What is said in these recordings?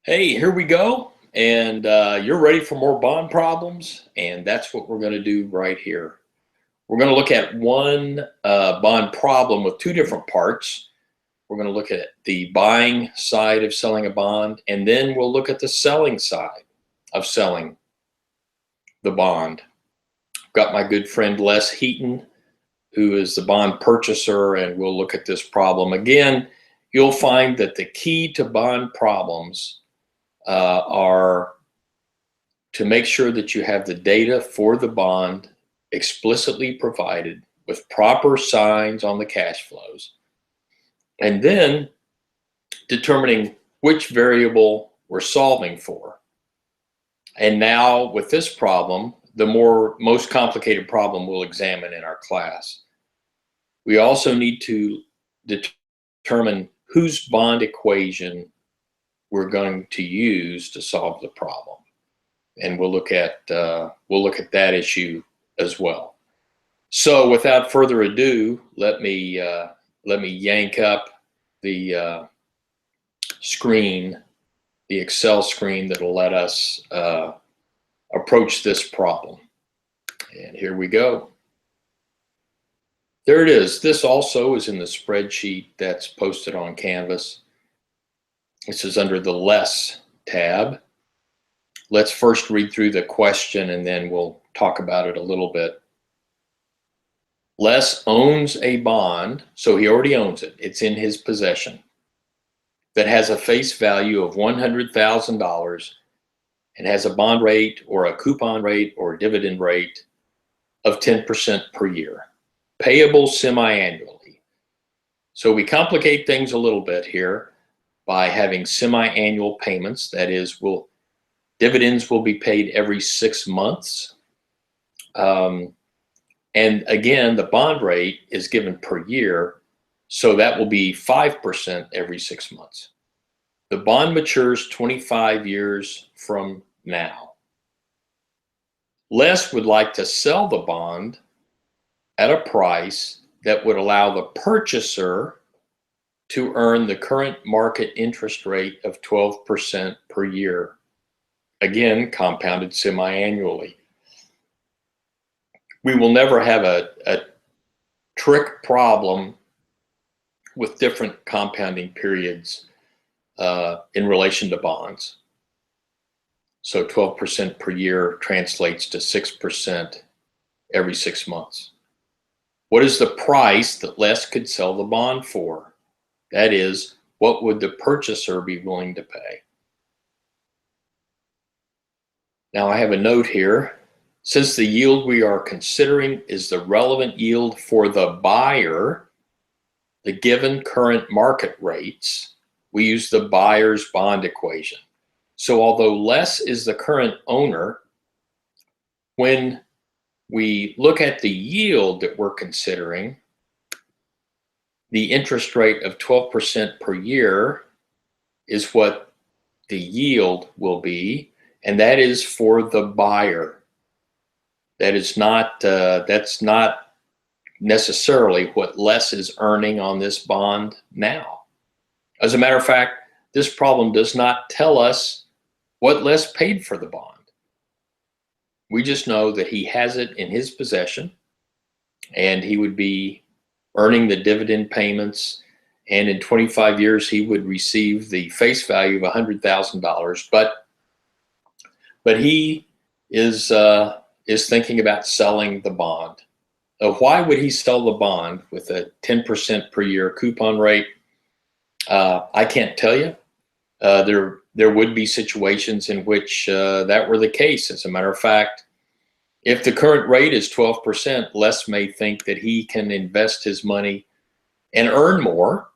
Hey, here we go. And you're ready for more bond problems. And that's what we're going to do right here. We're going to look at one bond problem with two different parts. We're going to look at the buying side of selling a bond, and then we'll look at the selling side of selling the bond. I've got my good friend Les Heaton, who is the bond purchaser, and we'll look at this problem. Again, you'll find that the key to bond problems are to make sure that you have the data for the bond explicitly provided with proper signs on the cash flows, and then determining which variable we're solving for. And now with this problem, the most complicated problem we'll examine in our class, we also need to determine whose bond equation we're going to use to solve the problem. And we'll look at that issue as well. So without further ado, let me yank up the screen, the Excel screen that'll let us approach this problem. And here we go. There it is. This also is in the spreadsheet that's posted on Canvas. This is under the Less tab. Let's first read through the question and then we'll talk about it a little bit. Les owns a bond, so he already owns it. It's in his possession, that has a face value of $100,000 and has a bond rate or a coupon rate or dividend rate of 10% per year, payable semi-annually. So we complicate things a little bit here by having semi-annual payments. That is, dividends will be paid every 6 months. And again, the bond rate is given per year, so that will be 5% every 6 months. The bond matures 25 years from now. Les would like to sell the bond at a price that would allow the purchaser to earn the current market interest rate of 12% per year. Again, compounded semi-annually. We will never have a trick problem with different compounding periods in relation to bonds. So 12% per year translates to 6% every 6 months. What is the price that Les could sell the bond for? That is, what would the purchaser be willing to pay? Now I have a note here. Since the yield we are considering is the relevant yield for the buyer, the given current market rates, we use the buyer's bond equation. So although Les is the current owner, when we look at the yield that we're considering, the interest rate of 12% per year is what the yield will be, and that is for the buyer. That is not, that's not necessarily what Les is earning on this bond now. As a matter of fact, this problem does not tell us what Les paid for the bond. We just know that he has it in his possession and he would be earning the dividend payments, and in 25 years he would receive the face value of $100,000, but he is thinking about selling the bond. Why would he sell the bond with a 10% per year coupon rate? I can't tell you. There would be situations in which that were the case. As a matter of fact, if the current rate is 12%, Les may think that he can invest his money and earn more,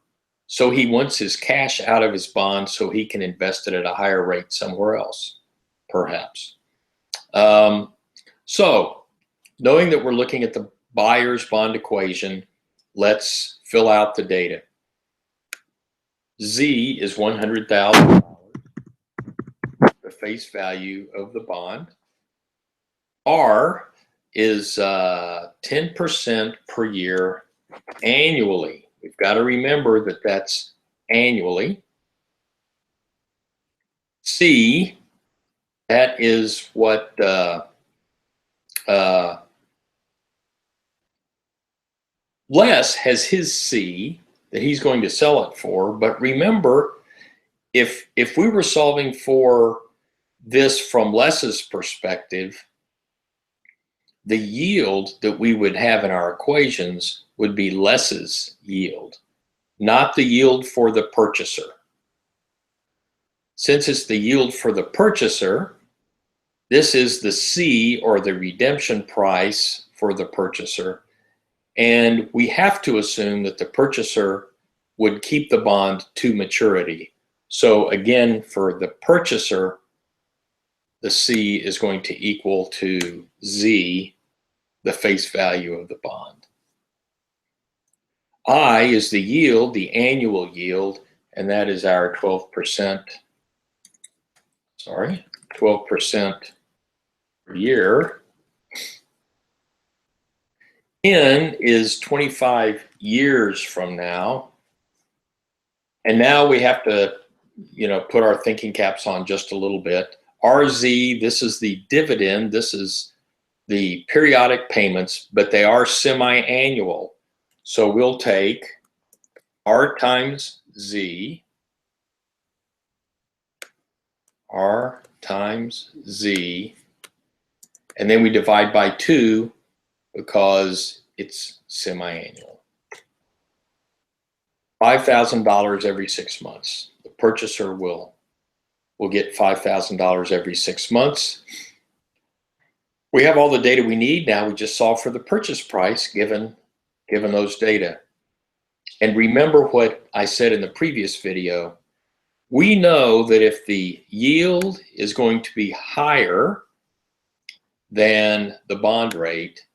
so he wants his cash out of his bond so he can invest it at a higher rate somewhere else, perhaps. So knowing that we're looking at the buyer's bond equation, let's fill out the data. Z is $100,000, the face value of the bond. R is 10% per year annually. We've got to remember that that's annually. C, that is what Les has his C that he's going to sell it for. But remember, if we were solving for this from Les's perspective, the yield that we would have in our equations would be Les's yield, not the yield for the purchaser. Since it's the yield for the purchaser, this is the C, or the redemption price for the purchaser. And we have to assume that the purchaser would keep the bond to maturity. So again, for the purchaser, the C is going to equal to Z, the face value of the bond. I is the yield, the annual yield, and that is our 12%, 12% per year. N is 25 years from now. And now we have to, put our thinking caps on just a little bit. RZ, this is the dividend. This is the periodic payments, but they are semi-annual. So we'll take R times Z, R times Z, and then we divide by 2 because it's semi-annual. $5,000 every 6 months. The purchaser will get $5,000 every 6 months. We have all the data we need. Now we just solve for the purchase price given those data. And remember what I said in the previous video. We know that if the yield is going to be higher than the bond rate,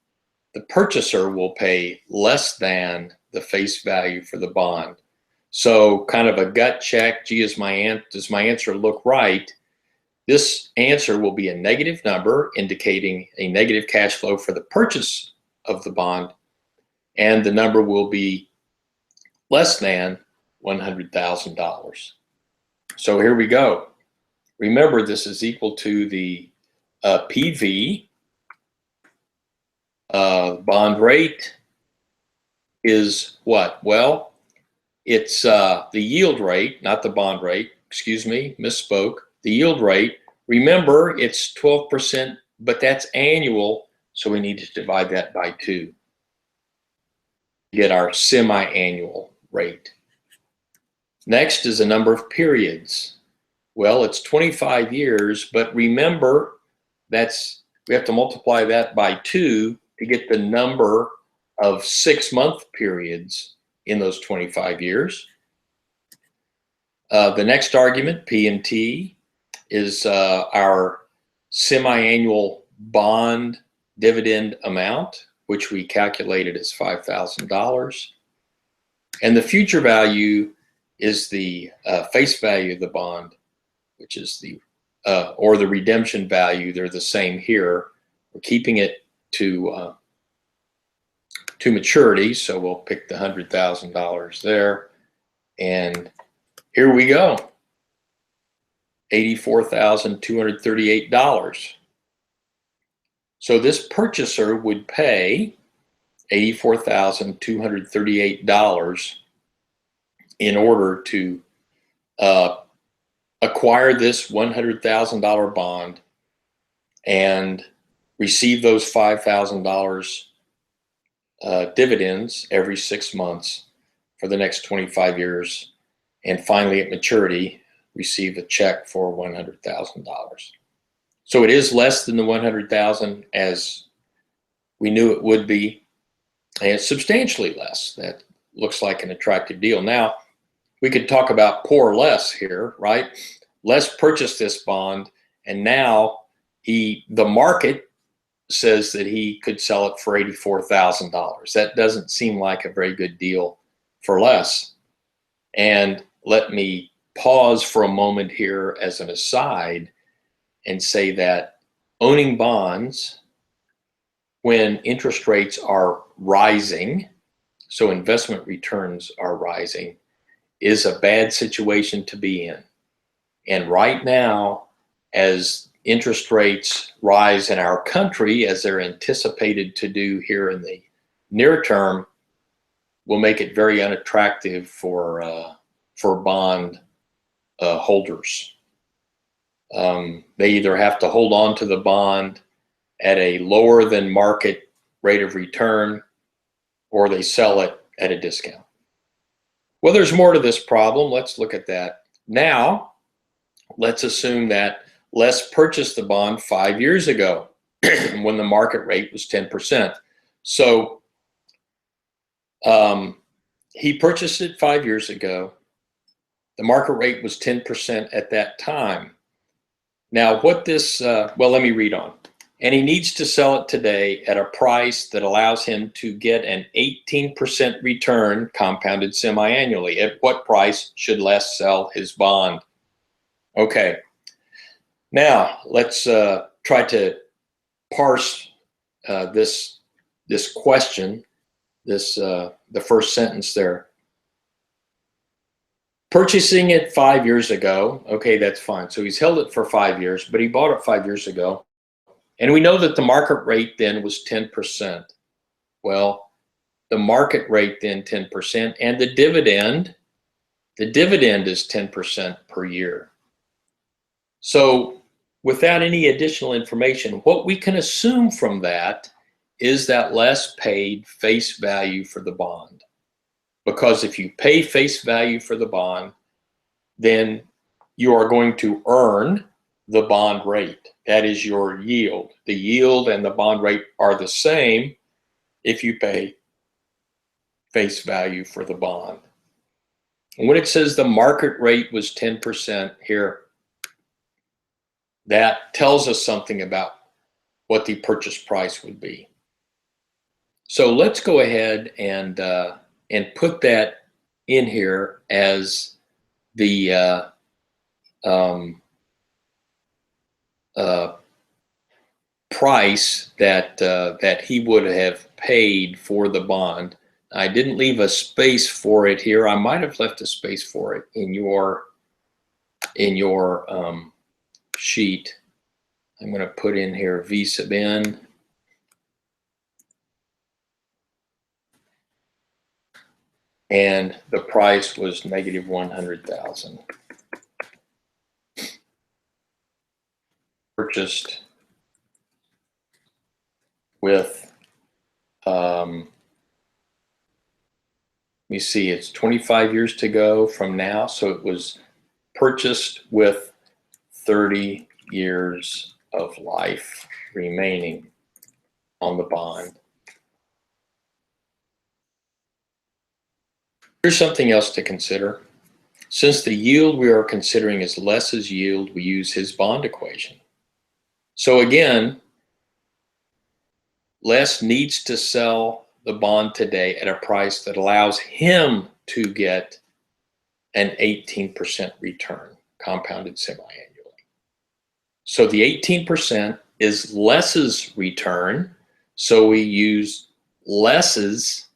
the purchaser will pay less than the face value for the bond. So kind of a gut check, gee, does my answer look right? This answer will be a negative number indicating a negative cash flow for the purchase of the bond, and the number will be less than $100,000. So here we go. Remember, this is equal to the PV. Bond rate is what? Well, it's the yield rate, not the bond rate. Excuse me, misspoke. The yield rate, remember, it's 12%, but that's annual, so we need to divide that by 2 to get our semi-annual rate. Next is the number of periods. Well, it's 25 years, but remember, we have to multiply that by 2 to get the number of 6-month periods in those 25 years. The next argument, P and T, is our semi-annual bond dividend amount, which we calculated as $5,000. And the future value is the face value of the bond, which is the, or the redemption value. They're the same here. We're keeping it to maturity, so we'll pick the $100,000 there. And here we go, $84,238. So this purchaser would pay $84,238 in order to acquire this $100,000 bond and receive those $5,000 dividends every 6 months for the next 25 years, and finally at maturity receive a check for $100,000. So it is less than the $100,000 as we knew it would be, and it's substantially less. That looks like an attractive deal. Now we could talk about poor Les here, right? Les purchased this bond, and now the market says that he could sell it for $84,000. That doesn't seem like a very good deal for Les. And let me pause for a moment here as an aside and say that owning bonds when interest rates are rising, so investment returns are rising, is a bad situation to be in. And right now, as interest rates rise in our country, as they're anticipated to do here in the near term, will make it very unattractive for bond holders. They either have to hold on to the bond at a lower than market rate of return, or they sell it at a discount. Well, there's more to this problem. Let's look at that. Now, let's assume that Les purchased the bond 5 years ago when the market rate was 10%. So he purchased it 5 years ago. The market rate was 10% at that time. Now, what this, well, let me read on. And he needs to sell it today at a price that allows him to get an 18% return compounded semi-annually. At what price should Les sell his bond? Okay. Now, let's try to parse this question, the first sentence there. Purchasing it 5 years ago, okay, that's fine. So he's held it for 5 years, but he bought it 5 years ago. And we know that the market rate then was 10%. Well, the market rate then 10%, and the dividend is 10% per year. So without any additional information, what we can assume from that is that Les paid face value for the bond. Because if you pay face value for the bond, then you are going to earn the bond rate. That is your yield. The yield and the bond rate are the same if you pay face value for the bond. And when it says the market rate was 10% here, that tells us something about what the purchase price would be. So let's go ahead and put that in here as the price that he would have paid for the bond. I didn't leave a space for it here. I might have left a space for it in your sheet. I'm going to put in here V sub n. And the price was negative 100,000. Purchased with, let me see, it's 25 years to go from now. So it was purchased with 30 years of life remaining on the bond. Here's something else to consider. Since the yield we are considering is Les's yield, we use his bond equation. So again, Les needs to sell the bond today at a price that allows him to get an 18% return, compounded semi-annually. So the 18% is Les's return, so we use Les's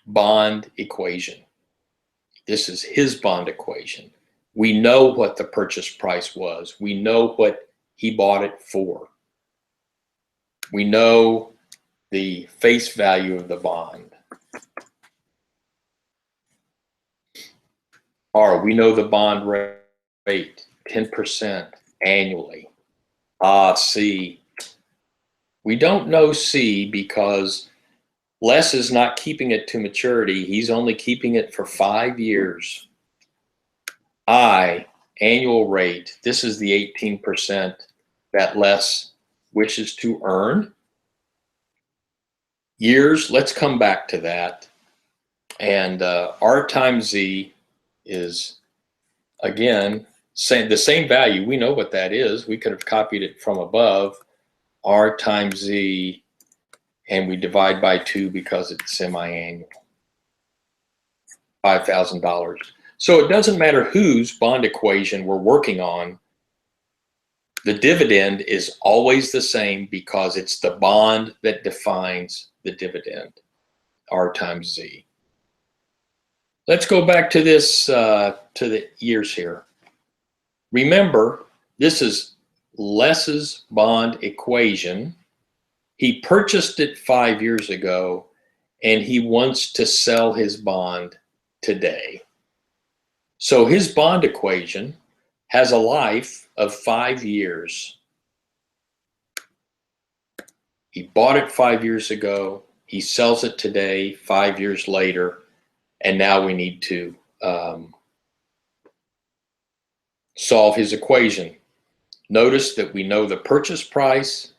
bond equation. This is his bond equation. We know what the purchase price was. We know what he bought it for. We know the face value of the bond. Or we know the bond rate, 10% annually. C. We don't know C because Les is not keeping it to maturity. He's only keeping it for 5 years. I, annual rate. This is the 18% that Les wishes to earn. Years, let's come back to that. And R times Z is, again, the same value. We know what that is. We could have copied it from above. R times Z, and we divide by 2 because it's semi-annual. $5,000. So it doesn't matter whose bond equation we're working on. The dividend is always the same because it's the bond that defines the dividend, R times Z. Let's go back to this, to the years here. Remember, this is Les's bond equation. He purchased it 5 years ago, and he wants to sell his bond today. So his bond equation has a life of 5 years. He bought it 5 years ago. He sells it today, 5 years later, and now we need to solve his equation. Notice that we know the purchase price.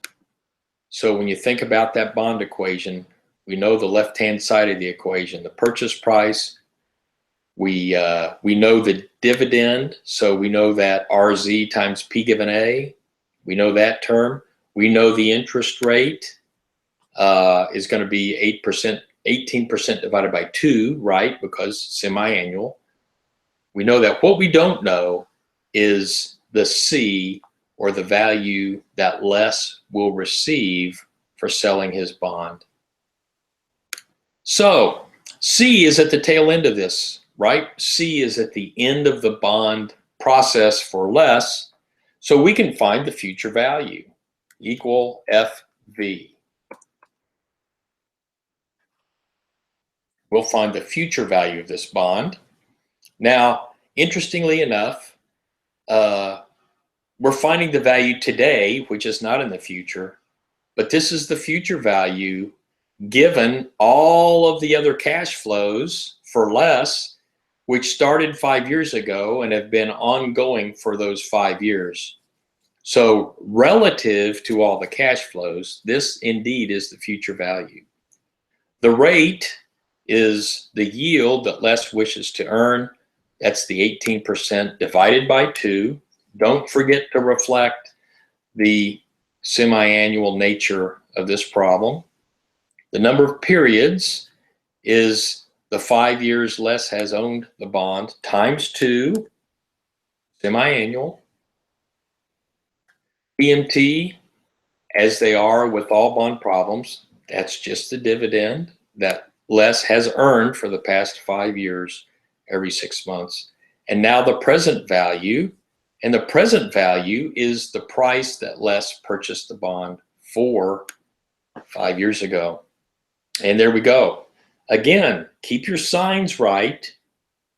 So when you think about that bond equation, we know the left-hand side of the equation, the purchase price. We know the dividend, so we know that RZ times P given A. We know that term. We know the interest rate is going to be 8%, 18% divided by 2, right? Because semi-annual. We know that. What we don't know is the C, or the value that Les will receive for selling his bond. So C is at the tail end of this, right? C is at the end of the bond process for Les. So we can find the future value, equal FV. We'll find the future value of this bond. Now, interestingly enough, we're finding the value today, which is not in the future, but this is the future value given all of the other cash flows for Les, which started 5 years ago and have been ongoing for those 5 years. So relative to all the cash flows, this indeed is the future value. The rate is the yield that Les wishes to earn. That's the 18% divided by 2. Don't forget to reflect the semi-annual nature of this problem. The number of periods is the 5 years Les has owned the bond times 2, semi-annual. PMT, as they are with all bond problems, that's just the dividend that Les has earned for the past 5 years, every 6 months. And now the present value, and the present value is the price that Les purchased the bond for 5 years ago. And there we go. Again, keep your signs right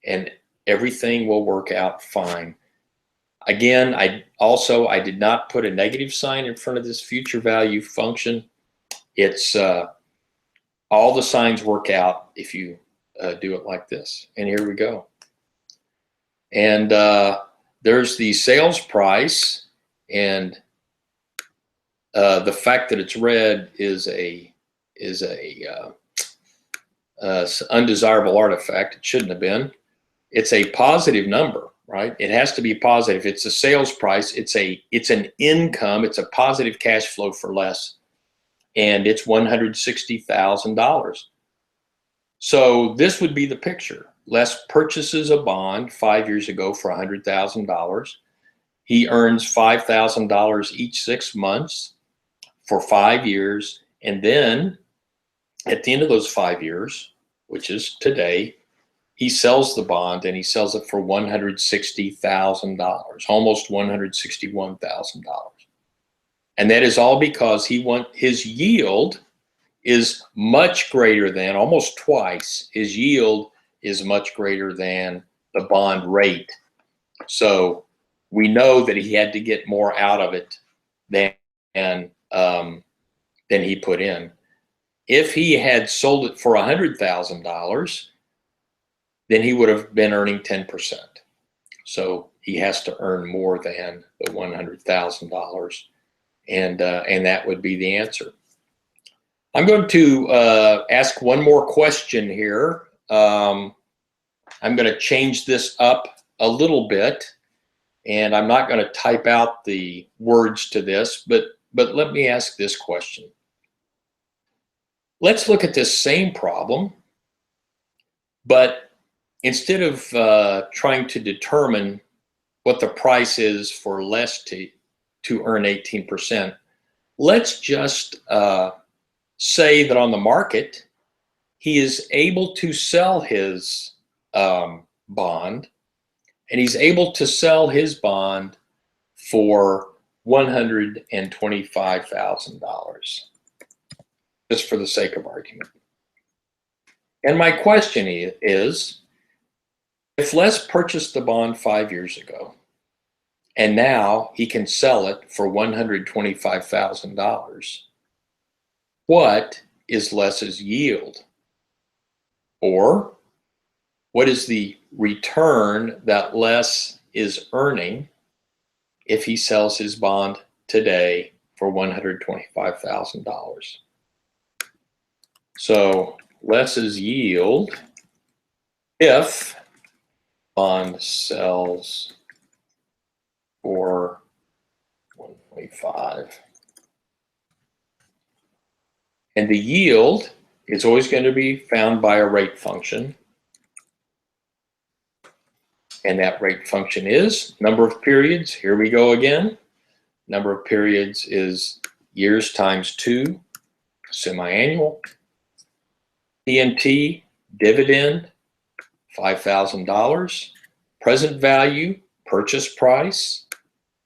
and everything will work out fine. Again, I did not put a negative sign in front of this future value function. It's all the signs work out if you do it like this. And here we go. And there's the sales price, and the fact that it's red is a undesirable artifact. It shouldn't have been. It's a positive number, right? It has to be positive. It's a sales price. It's an income. It's a positive cash flow for Les, and it's $160,000. So this would be the picture. Les purchases a bond 5 years ago for $100,000. He earns $5,000 each 6 months for 5 years, and then at the end of those 5 years, which is today, he sells the bond, and he sells it for $160,000, almost $161,000. And that is all because his yield is much greater than, almost twice, his yield is much greater than the bond rate. So we know that he had to get more out of it than he put in. If he had sold it for $100,000, then he would have been earning 10%. So he has to earn more than the $100,000, and that would be the answer. I'm going to ask one more question here. I'm going to change this up a little bit, and I'm not going to type out the words to this, but let me ask this question. Let's look at this same problem, but instead of trying to determine what the price is for Les to earn 18%, let's just say that on the market, he is able to sell his bond, and he's able to sell his bond for $125,000, just for the sake of argument. And my question is, if Les purchased the bond 5 years ago, and now he can sell it for $125,000, what is Les's yield? Or what is the return that Les is earning if he sells his bond today for $125,000? So Les's yield, if bond sells for 125, and the yield is always going to be found by a rate function, and that rate function is number of periods. Here we go again. Number of periods is years times 2, semi-annual. P&T, dividend, $5,000. Present value, purchase price,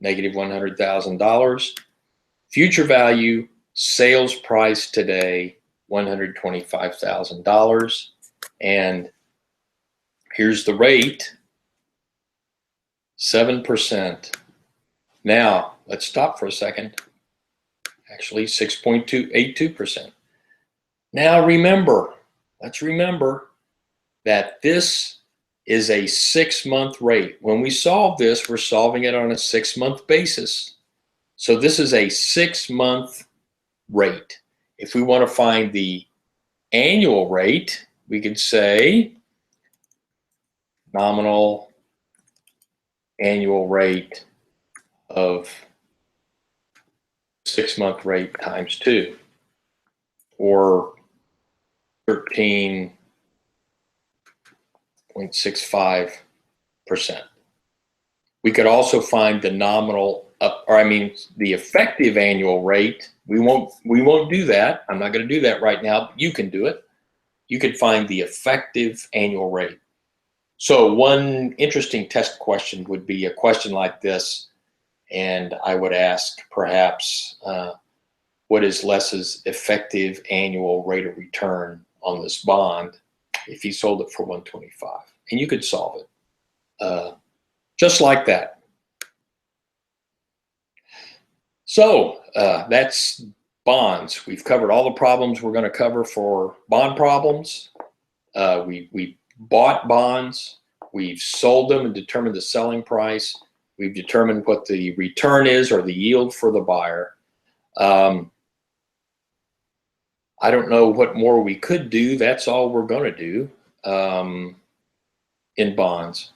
negative $100,000. Future value, sales price today, $125,000. And here's the rate, 7%. Now, let's stop for a second. Actually, 6.282%. Now remember, let's remember that this is a 6-month rate. When we solve this, we're solving it on a 6-month basis. So this is a 6-month rate. If we want to find the annual rate, we could say nominal annual rate of 6-month rate times 2, or 13.65%. We could also find the nominal, the effective annual rate. We won't do that. I'm not going to do that right now. But you can do it. You could find the effective annual rate. So one interesting test question would be a question like this, and I would ask perhaps, what is Les's effective annual rate of return on this bond if he sold it for 125? And you could solve it just like that. So that's bonds. We've covered all the problems we're going to cover for bond problems. We bought bonds. We've sold them and determined the selling price. We've determined what the return is, or the yield for the buyer. I don't know what more we could do. That's all we're going to do in bonds.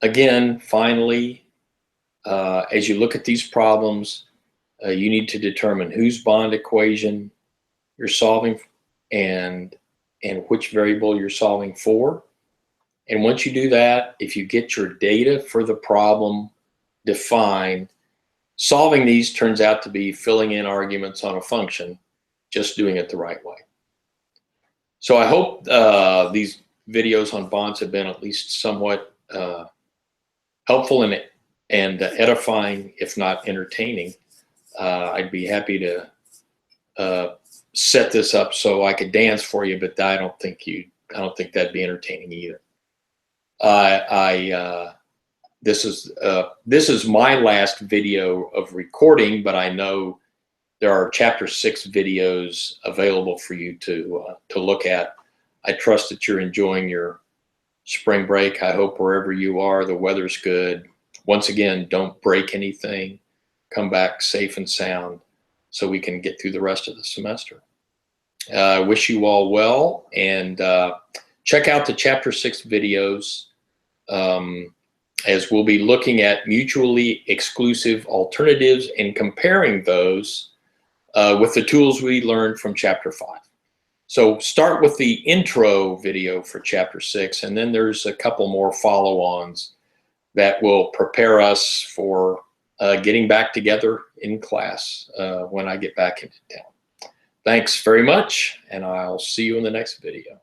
Again, finally, as you look at these problems, you need to determine whose bond equation you're solving and which variable you're solving for. And once you do that, if you get your data for the problem defined, solving these turns out to be filling in arguments on a function, just doing it the right way. So I hope these videos on bonds have been at least somewhat helpful and edifying, if not entertaining. I'd be happy to set this up so I could dance for you, but I don't think that'd be entertaining either. This is my last video of recording, but I know there are Chapter 6 videos available for you to look at. I trust that you're enjoying your spring break. I hope wherever you are, the weather's good. Once again, don't break anything. Come back safe and sound so we can get through the rest of the semester. I wish you all well, and check out the Chapter 6 videos, as we'll be looking at mutually exclusive alternatives and comparing those with the tools we learned from Chapter 5. So start with the intro video for Chapter 6, and then there's a couple more follow-ons that will prepare us for getting back together in class when I get back into town. Thanks very much, and I'll see you in the next video.